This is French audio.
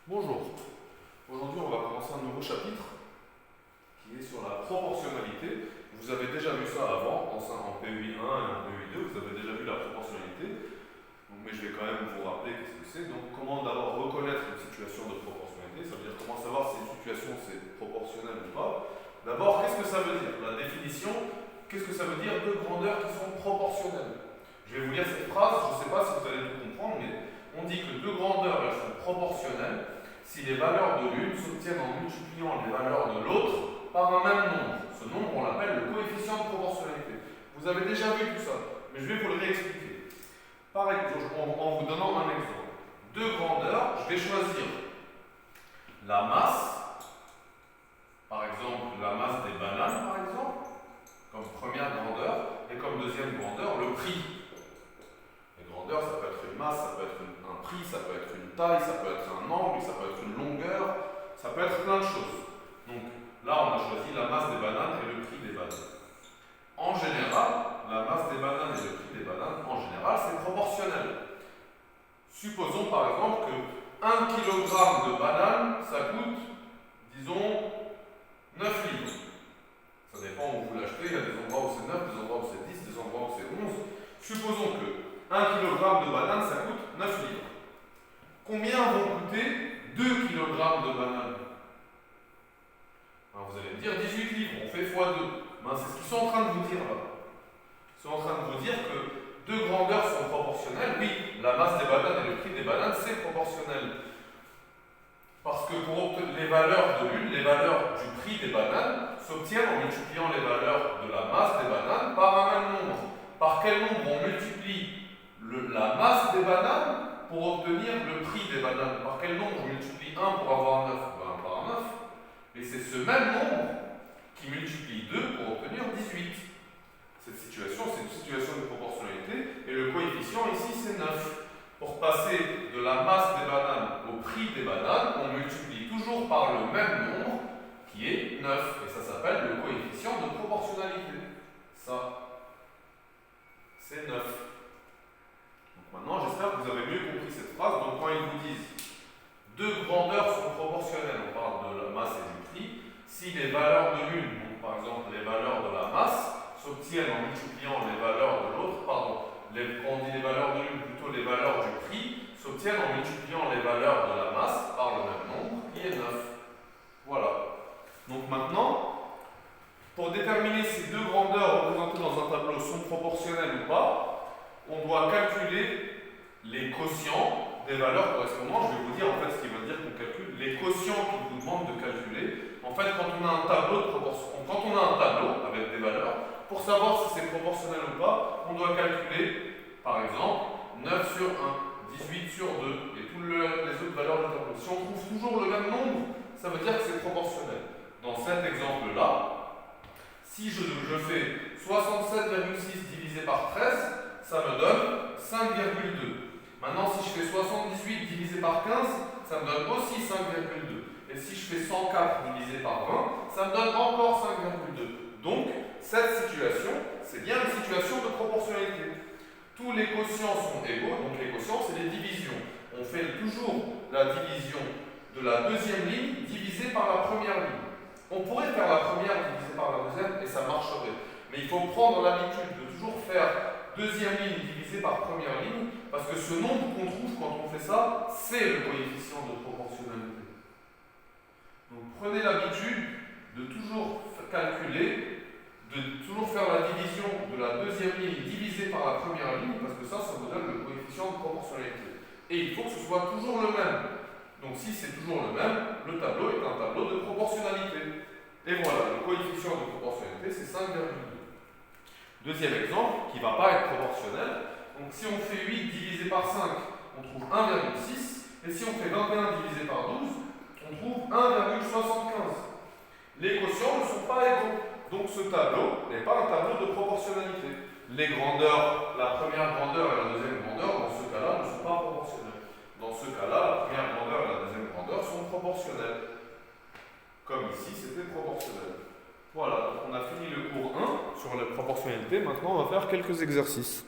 Bonjour, aujourd'hui on va commencer un nouveau chapitre qui est sur la proportionnalité. Vous avez déjà vu ça avant, en PUI 1 et en PUI 2, vous avez déjà vu la proportionnalité. Mais je vais quand même vous rappeler qu'est-ce que c'est. Donc comment d'abord reconnaître une situation de proportionnalité, ça veut dire comment savoir si une situation c'est proportionnel ou pas. D'abord, qu'est-ce que ça veut dire? La définition, qu'est-ce que ça veut dire deux grandeurs qui sont proportionnelles? Je vais vous lire cette phrase, je ne sais pas si vous allez tout comprendre, mais on dit que deux grandeurs elles sont proportionnelles si les valeurs de l'une s'obtiennent en multipliant les valeurs de l'autre par un même nombre. Ce nombre, on l'appelle le coefficient de proportionnalité. Vous avez déjà vu tout ça, mais je vais vous le réexpliquer. Par exemple, en vous donnant un exemple. Deux grandeurs, je vais choisir la masse, par exemple la masse des bananes, par exemple, comme première grandeur, et comme deuxième grandeur, le prix. Les grandeurs, ça peut être une masse, ça peut être un prix, ça peut être une taille, ça peut être un angle, ça peut être une longueur, ça peut être plein de choses. Donc là, on a choisi la masse des bananes et le prix des bananes. En général, la masse des bananes et le prix des bananes, en général, c'est proportionnel. Supposons par exemple que 1 kg de bananes, ça coûte, disons, 9 livres. Ça dépend où vous l'achetez, il y a des endroits où c'est 9, des endroits où c'est 10, des endroits où c'est 11. Supposons que 1 kg de bananes, ça coûte 9 livres. Combien vont coûter 2 kg de bananes? Alors vous allez me dire 18 livres, on fait x2. Ben, c'est ce qu'ils sont en train de vous dire là. Ils sont en train de vous dire que deux grandeurs sont proportionnelles. Oui, la masse des bananes et le prix des bananes, c'est proportionnel. Parce que pour obtenir les valeurs de l'une, les valeurs du prix des bananes s'obtiennent en multipliant les valeurs de la masse des bananes par un même nombre. Par quel nombre on multiplie la masse des bananes pour obtenir le prix des bananes? Par quel nombre on multiplie 1 pour avoir 9? Ben, par 9. Et c'est ce même nombre qui multiplie 2 pour obtenir 18. Cette situation, c'est une situation de proportionnalité, et le coefficient ici, c'est 9. Pour passer de la masse des bananes au prix des bananes, on multiplie toujours par le même nombre, qui est 9. Et ça s'appelle le coefficient de proportionnalité. Ça, c'est 9. Donc maintenant, j'espère que vous avez mieux compris cette phrase. Donc quand ils vous disent deux grandeurs sont proportionnelles, on parle de la masse et du prix, si les valeurs de l'une, donc par exemple les valeurs de la masse, s'obtiennent en multipliant les valeurs de l'autre, quand on dit les valeurs de l'une, plutôt les valeurs du prix, s'obtiennent en multipliant les valeurs de la masse par le même nombre, qui est 9. Voilà. Donc maintenant, pour déterminer si deux grandeurs représentées dans un tableau sont proportionnelles ou pas, on doit calculer les quotients des valeurs correspondantes. Je vais vous dire en fait ce qui veut dire qu'on calcule les quotients qu'il vous demande de calculer. En fait, quand on a un tableau de proportion, quand on a un tableau avec des valeurs, pour savoir si c'est proportionnel ou pas, on doit calculer, par exemple, 9 sur 1, 18 sur 2 et toutes les autres valeurs du tableau. Si on trouve toujours le même nombre, ça veut dire que c'est proportionnel. Dans cet exemple-là, si je fais 67,6 divisé par 13, ça me donne 5,2. Maintenant, si je fais 78 divisé par 15, ça me donne aussi 5,2. Et si je fais 104 divisé par 20, ça me donne encore 5,2. Donc, cette situation, c'est bien une situation de proportionnalité. Tous les quotients sont égaux, donc les quotients, c'est les divisions. On fait toujours la division de la deuxième ligne divisée par la première ligne. On pourrait faire la première divisée par la deuxième et ça marcherait. Mais il faut prendre l'habitude de toujours faire deuxième ligne divisée par première ligne, parce que ce nombre qu'on trouve quand on fait ça, c'est le coefficient de proportionnalité. Donc prenez l'habitude de toujours calculer, de toujours faire la division de la deuxième ligne divisée par la première ligne, parce que ça vous donne le coefficient de proportionnalité. Et il faut que ce soit toujours le même. Donc si c'est toujours le même, le tableau est un tableau de proportionnalité. Et voilà, le coefficient de proportionnalité, c'est 5,2. Deuxième exemple, qui ne va pas être proportionnel. Donc si on fait 8 divisé par 5, on trouve 1,6. Et si on fait 21 divisé par 12, on trouve 1,75. Les quotients ne sont pas égaux. Donc ce tableau n'est pas un tableau de proportionnalité. Les grandeurs, la première grandeur et la deuxième grandeur, dans ce cas-là, ne sont pas proportionnelles. Dans ce cas-là, la première grandeur et la deuxième grandeur sont proportionnelles. Comme ici, c'était proportionnel. Voilà, donc on a fini le cours 1 sur la proportionnalité. Maintenant, on va faire quelques exercices.